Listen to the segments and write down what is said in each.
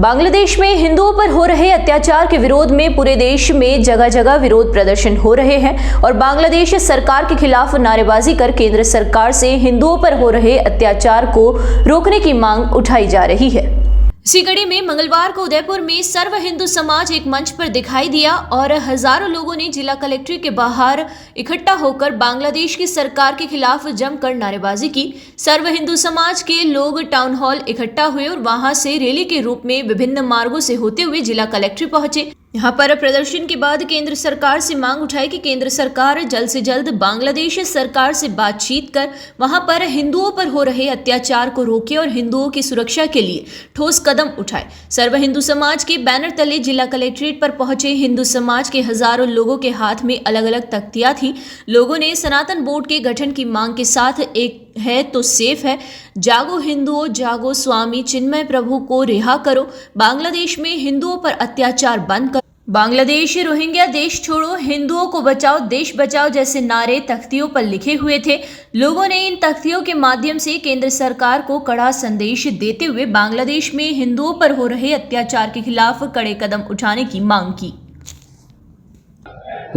बांग्लादेश में हिंदुओं पर हो रहे अत्याचार के विरोध में पूरे देश में जगह जगह विरोध प्रदर्शन हो रहे हैं और बांग्लादेश सरकार के खिलाफ नारेबाजी कर केंद्र सरकार से हिंदुओं पर हो रहे अत्याचार को रोकने की मांग उठाई जा रही है। इसी कड़ी में मंगलवार को उदयपुर में सर्व हिंदू समाज एक मंच पर दिखाई दिया और हजारों लोगों ने जिला कलेक्ट्रेट के बाहर इकट्ठा होकर बांग्लादेश की सरकार के खिलाफ जमकर नारेबाजी की। सर्व हिंदू समाज के लोग टाउन हॉल इकट्ठा हुए और वहां से रैली के रूप में विभिन्न मार्गों से होते हुए जिला कलेक्ट्रेट पहुंचे। यहाँ पर प्रदर्शन के बाद केंद्र सरकार से मांग उठाई कि केंद्र सरकार जल्द से जल्द बांग्लादेश सरकार से बातचीत कर वहां पर हिंदुओं पर हो रहे अत्याचार को रोके और हिंदुओं की सुरक्षा के लिए ठोस कदम उठाए। सर्व हिंदू समाज के बैनर तले जिला कलेक्ट्रेट पर पहुंचे हिंदू समाज के हजारों लोगों के हाथ में अलग अलग तख्तियां थी। लोगों ने सनातन बोर्ड के गठन की मांग के साथ एक है तो सेफ है, जागो हिंदुओं जागो, स्वामी चिन्मय प्रभु को रिहा करो, बांग्लादेश में हिंदुओं पर अत्याचार बंद करो, बांग्लादेश रोहिंग्या देश छोड़ो, हिंदुओं को बचाओ देश बचाओ जैसे नारे तख्तियों पर लिखे हुए थे। लोगों ने इन तख्तियों के माध्यम से केंद्र सरकार को कड़ा संदेश देते हुए बांग्लादेश में हिंदुओं पर हो रहे अत्याचार के खिलाफ कड़े कदम उठाने की मांग की।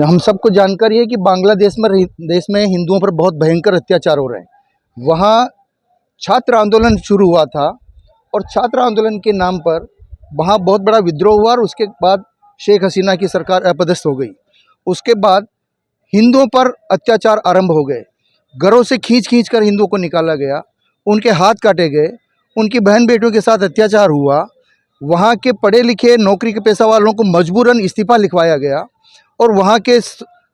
हम सबको जानकारी है कि बांग्लादेश में हिंदुओं पर बहुत भयंकर अत्याचार हो रहे हैं। वहाँ छात्र आंदोलन शुरू हुआ था और छात्र आंदोलन के नाम पर वहाँ बहुत बड़ा विद्रोह हुआ और उसके बाद शेख हसीना की सरकार अपदस्थ हो गई। उसके बाद हिंदुओं पर अत्याचार आरंभ हो गए। घरों से खींच कर हिंदुओं को निकाला गया, उनके हाथ काटे गए, उनकी बहन बेटियों के साथ अत्याचार हुआ। वहाँ के पढ़े लिखे नौकरी के पेशा वालों को मजबूरन इस्तीफा लिखवाया गया और वहाँ के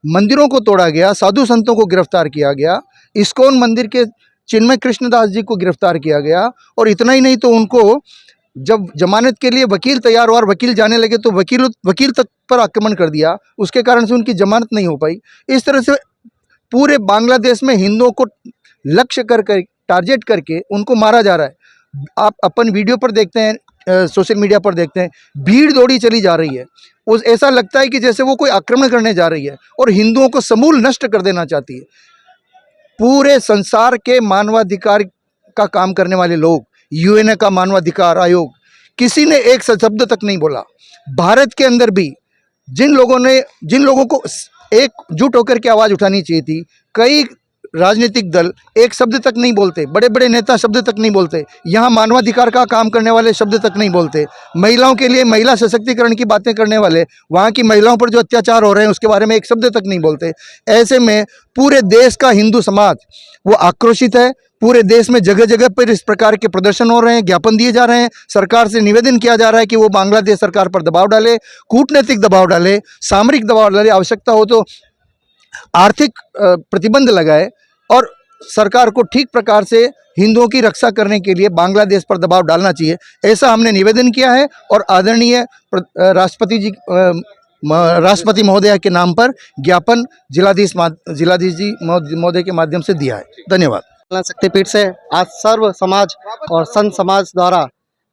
मंदिरों को तोड़ा गया, साधु संतों को गिरफ्तार किया गया, इस्कॉन मंदिर के चिन्मय कृष्णदास जी को गिरफ्तार किया गया। और इतना ही नहीं तो उनको जब जमानत के लिए वकील तैयार हुआ और वकील जाने लगे तो वकील तक पर आक्रमण कर दिया, उसके कारण से उनकी जमानत नहीं हो पाई। इस तरह से पूरे बांग्लादेश में हिंदुओं को लक्ष्य कर टारगेट करके उनको मारा जा रहा है। आप अपन वीडियो पर देखते हैं, सोशल मीडिया पर देखते हैं, भीड़ दौड़ी चली जा रही है। उस ऐसा लगता है कि जैसे वो कोई आक्रमण करने जा रही है और हिंदुओं को समूल नष्ट कर देना चाहती है। पूरे संसार के मानवाधिकार का काम करने वाले लोग, यूएन का मानवाधिकार आयोग, किसी ने एक शब्द तक नहीं बोला। भारत के अंदर भी जिन लोगों को एकजुट होकर के आवाज़ उठानी चाहिए थी, कई राजनीतिक दल एक शब्द तक नहीं बोलते, बड़े बड़े नेता शब्द तक नहीं बोलते, यहाँ मानवाधिकार का काम करने वाले शब्द तक नहीं बोलते, महिलाओं के लिए महिला सशक्तिकरण की बातें करने वाले, वहाँ की महिलाओं पर जो अत्याचार हो रहे हैं उसके बारे में एक शब्द तक नहीं बोलते। ऐसे में पूरे देश का हिंदू समाज वो आक्रोशित है। पूरे देश में जगह जगह पर इस प्रकार के प्रदर्शन हो रहे हैं, ज्ञापन दिए जा रहे हैं, सरकार से निवेदन किया जा रहा है कि वो बांग्लादेश सरकार पर दबाव डाले, कूटनीतिक दबाव डाले, सामरिक दबाव डाले, आवश्यकता हो तो आर्थिक प्रतिबंध लगाए और सरकार को ठीक प्रकार से हिंदुओं की रक्षा करने के लिए बांग्लादेश पर दबाव डालना चाहिए। ऐसा हमने निवेदन किया है और आदरणीय राष्ट्रपति महोदय के नाम पर ज्ञापन जिलाधीश जी महोदय के माध्यम से दिया है। धन्यवाद। शक्तिपीठ से आज सर्व समाज और संत समाज द्वारा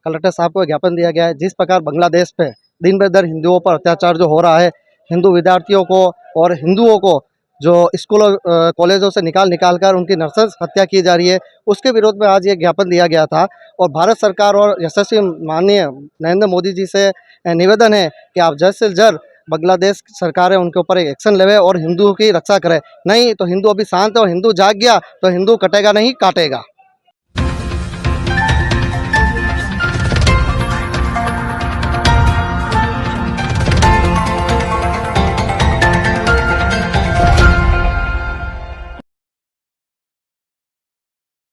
कलेक्टर साहब को ज्ञापन दिया गया है। जिस प्रकार बांग्लादेश पे दिन ब दिन हिंदुओं पर अत्याचार जो हो रहा है, हिंदू विद्यार्थियों को और हिंदुओं को जो स्कूलों कॉलेजों से निकाल कर उनकी नरसंस हत्या की जा रही है, उसके विरोध में आज ये ज्ञापन दिया गया था। और भारत सरकार और यशस्वी माननीय नरेंद्र मोदी जी से निवेदन है कि आप जल्द से जल्द बांग्लादेश सरकार है उनके ऊपर एक एक्शन लेवे और हिंदुओं की रक्षा करे। नहीं तो हिंदू अभी शांत है और हिंदू जाग गया तो हिंदू कटेगा नहीं, काटेगा।